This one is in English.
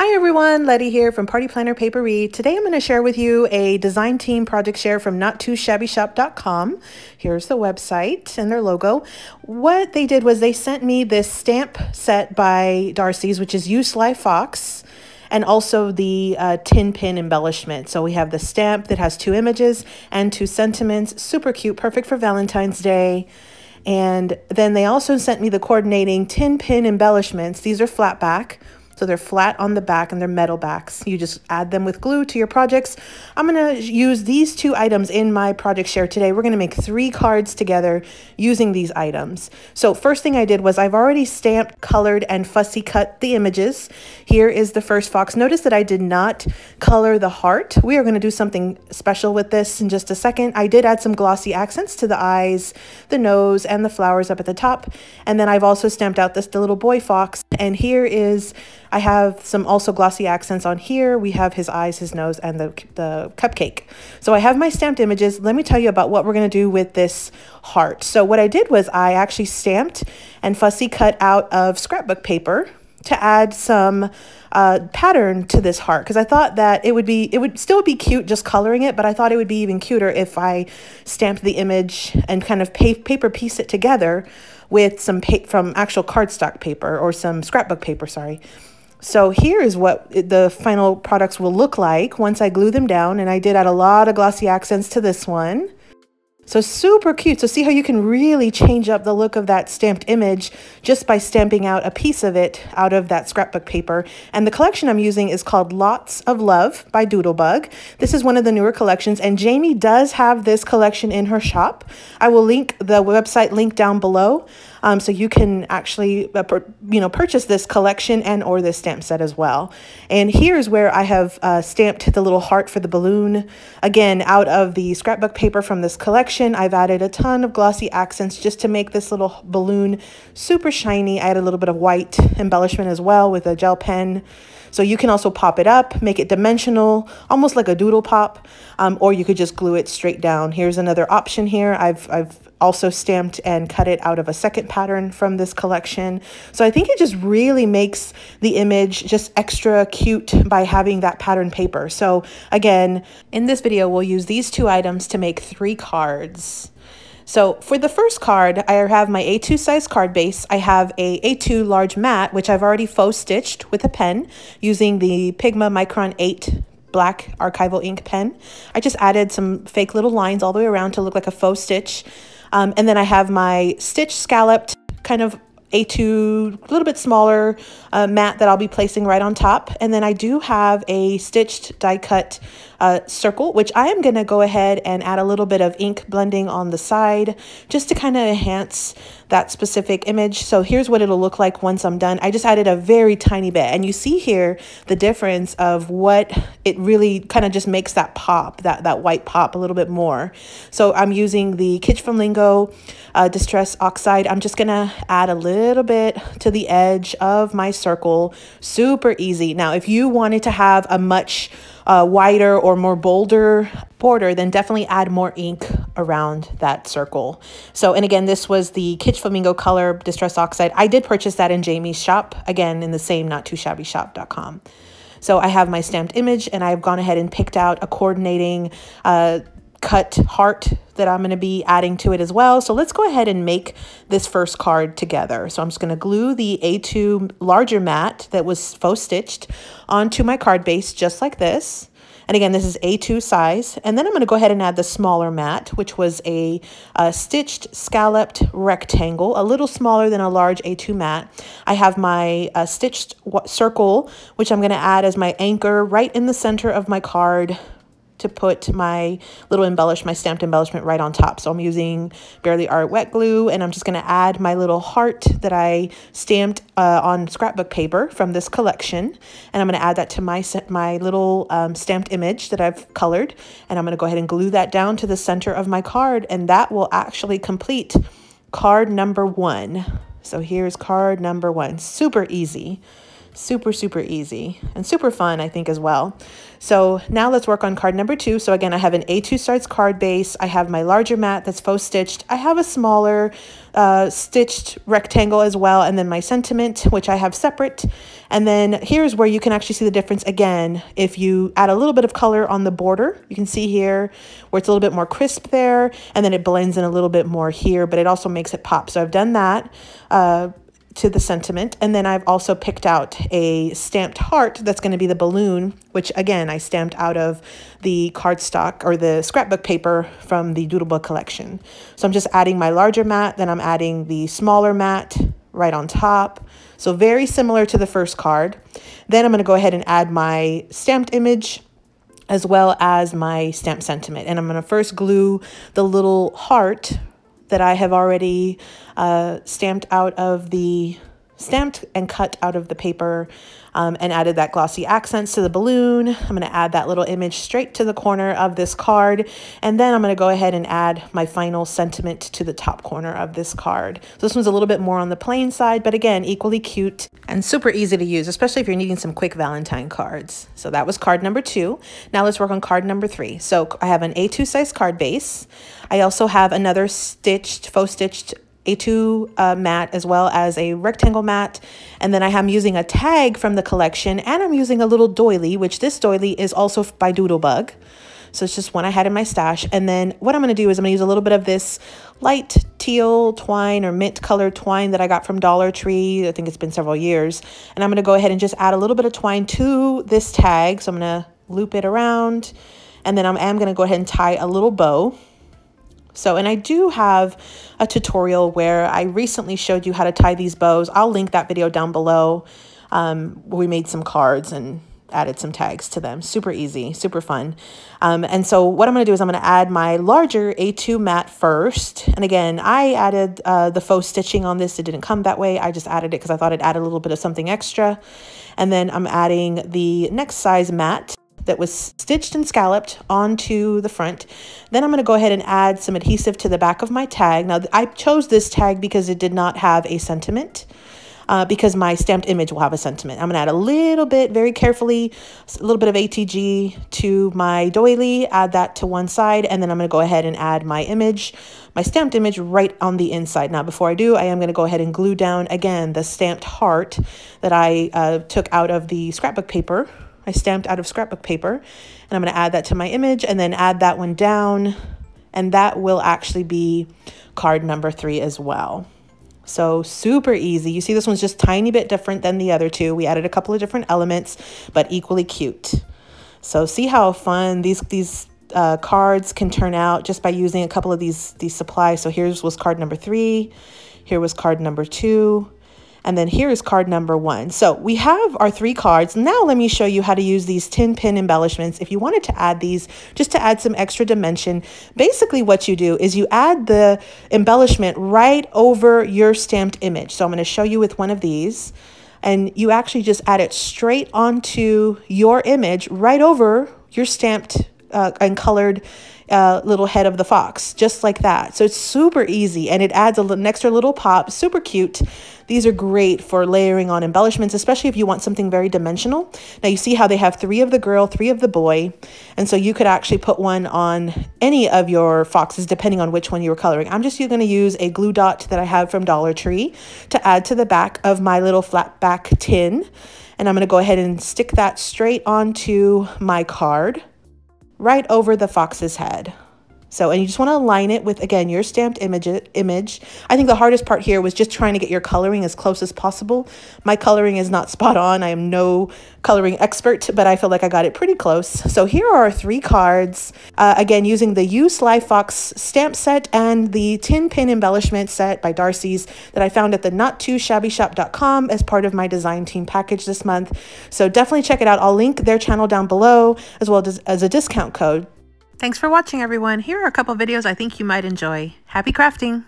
Hi everyone, Letty here from Party Planner Papery. Today I'm going to share with you a design team project share from nottoshabbyshop.com. Here's the website and their logo. What they did was they sent me this stamp set by Darcies, which is You Sly Fox, and also the tin pin embellishment. So we have the stamp that has 2 images and 2 sentiments. Super cute, perfect for Valentine's Day. And then they also sent me the coordinating tin pin embellishments. These are flat back. So they're flat on the back and they're metal backs. You just add them with glue to your projects. I'm gonna use these 2 items in my project share today. We're gonna make 3 cards together using these items. So first thing I did was I've already stamped, colored, and fussy cut the images. Here is the first fox. Notice that I did not color the heart. We are gonna do something special with this in just a second. I did add some glossy accents to the eyes, the nose, and the flowers up at the top. And then I've also stamped out the little boy fox. And here is, I have some also glossy accents on here. We have his eyes, his nose, and the cupcake. So I have my stamped images. Let me tell you about what we're going to do with this heart. So what I did was I actually stamped and fussy cut out of scrapbook paper to add some pattern to this heart, because I thought that it would still be cute just coloring it, but I thought it would be even cuter if I stamped the image and kind of paper piece it together with some from actual cardstock paper or some scrapbook paper, sorry. So here is what the final products will look like once I glue them down, and I did add a lot of glossy accents to this one. So super cute. So see how you can really change up the look of that stamped image just by stamping out a piece of it out of that scrapbook paper. And the collection I'm using is called Lots of Love by Doodlebug. This is one of the newer collections, and Jamie does have this collection in her shop. I will link the website link down below, so you can actually purchase this collection and or this stamp set as well. And here's where I have stamped the little heart for the balloon, again out of the scrapbook paper from this collection. I've added a ton of glossy accents just to make this little balloon super shiny. I added a little bit of white embellishment as well with a gel pen. So you can also pop it up, make it dimensional, almost like a doodle pop, or you could just glue it straight down. Here's another option here. I've also stamped and cut it out of a second pattern from this collection. So I think it just really makes the image just extra cute by having that pattern paper. So again, in this video, we'll use these 2 items to make 3 cards. So for the first card, I have my A2 size card base. I have a A2 large mat, which I've already faux stitched with a pen using the Pigma Micron 8 black archival ink pen. I just added some fake little lines all the way around to look like a faux stitch. And then I have my stitch scalloped kind of A2, a little bit smaller mat that I'll be placing right on top. And then I do have a stitched die cut circle, which I am going to go ahead and add a little bit of ink blending on the side just to kind of enhance that specific image. So here's what it'll look like once I'm done. I just added a very tiny bit, and you see here the difference of what it really kind of just makes that pop, that white pop a little bit more. So I'm using the Kitsch Flamingo Distress Oxide. I'm just gonna add a little bit to the edge of my circle. Super easy. Now, if you wanted to have a much wider or more bolder border, then definitely add more ink around that circle. So, and again, this was the Kitsch Flamingo color Distress Oxide. I did purchase that in Jamie's shop, again, in the same nottoshabbyshop.com. So I have my stamped image, and I've gone ahead and picked out a coordinating cut heart that I'm going to be adding to it as well. So let's go ahead and make this first card together. So I'm just going to glue the A2 larger mat that was faux stitched onto my card base just like this. And again, this is A2 size. And then I'm going to go ahead and add the smaller mat, which was a stitched scalloped rectangle, a little smaller than a large A2 mat. I have my stitched circle, which I'm going to add as my anchor right in the center of my card to put my little my stamped embellishment right on top. So I'm using Barely Art wet glue, and I'm just gonna add my little heart that I stamped on scrapbook paper from this collection. And I'm gonna add that to my little stamped image that I've colored. And I'm gonna go ahead and glue that down to the center of my card, and that will actually complete card number 1. So here's card number 1, super easy. Super, super easy and super fun, I think, as well. So now let's work on card number 2. So again, I have an A2 size card base. I have my larger mat that's faux stitched. I have a smaller stitched rectangle as well. And then my sentiment, which I have separate. And then here's where you can actually see the difference again. If you add a little bit of color on the border, you can see here where it's a little bit more crisp there. And then it blends in a little bit more here, but it also makes it pop. So I've done that to the sentiment. And then I've also picked out a stamped heart that's going to be the balloon, which again, I stamped out of the cardstock or the scrapbook paper from the Doodlebook collection. So I'm just adding my larger mat, then I'm adding the smaller mat right on top. So very similar to the first card. Then I'm going to go ahead and add my stamped image as well as my stamped sentiment. And I'm going to first glue the little heart that I have already stamped and cut out of the paper and added that glossy accents to the balloon. I'm going to add that little image straight to the corner of this card. And then I'm going to go ahead and add my final sentiment to the top corner of this card. So this one's a little bit more on the plain side, but again, equally cute and super easy to use, especially if you're needing some quick Valentine cards. So that was card number 2. Now let's work on card number 3. So I have an A2 size card base. I also have another faux stitched A2 mat as well as a rectangle mat. And then I am using a tag from the collection, and I'm using a little doily, which this doily is also by Doodlebug. So it's just one I had in my stash. And then what I'm going to do is I'm going to use a little bit of this light teal twine or mint colored twine that I got from Dollar Tree. I think it's been several years. And I'm going to go ahead and just add a little bit of twine to this tag. So I'm going to loop it around, and then I'm going to go ahead and tie a little bow. So, and I do have a tutorial where I recently showed you how to tie these bows. I'll link that video down below. We made some cards and added some tags to them. Super easy, super fun. And so what I'm going to do is I'm going to add my larger A2 mat first. And again, I added the faux stitching on this. It didn't come that way. I just added it because I thought it added a little bit of something extra. And then I'm adding the next size mat that was stitched and scalloped onto the front. Then I'm going to go ahead and add some adhesive to the back of my tag. Now I chose this tag because it did not have a sentiment, because my stamped image will have a sentiment. I'm going to add a little bit, very carefully, a little bit of ATG to my doily, add that to one side, and then I'm going to go ahead and add my image, my stamped image right on the inside. Now before I do, I am going to go ahead and glue down again the stamped heart that I took out of the scrapbook paper. I stamped out of scrapbook paper, and I'm going to add that to my image and then add that one down, and that will actually be card number 3 as well. So super easy. You see this one's just tiny bit different than the other two. We added a couple of different elements, but equally cute. So see how fun these cards can turn out just by using a couple of these supplies. So here's was card number 3, here was card number 2, and then here is card number 1. So we have our 3 cards. Now let me show you how to use these tin pin embellishments. If you wanted to add these just to add some extra dimension, basically what you do is you add the embellishment right over your stamped image. So I'm going to show you with one of these, and you actually just add it straight onto your image right over your stamped and colored little head of the fox, just like that. So it's super easy, and it adds an extra little pop. Super cute. These are great for layering on embellishments, especially if you want something very dimensional. Now you see how they have 3 of the girl, 3 of the boy, and so you could actually put one on any of your foxes depending on which one you were coloring. I'm just going to use a glue dot that I have from Dollar Tree to add to the back of my little flat back tin, and I'm going to go ahead and stick that straight onto my card, right over the fox's head. So, and you just want to align it with, again, your stamped image. I think the hardest part here was just trying to get your coloring as close as possible. My coloring is not spot on. I am no coloring expert, but I feel like I got it pretty close. So here are our 3 cards, again, using the You Sly Fox stamp set and the tin pin embellishment set by Darcies that I found at the not2shabbyshop.com as part of my design team package this month. So definitely check it out. I'll link their channel down below as well as a discount code. Thanks for watching, everyone. Here are a couple videos I think you might enjoy. Happy crafting!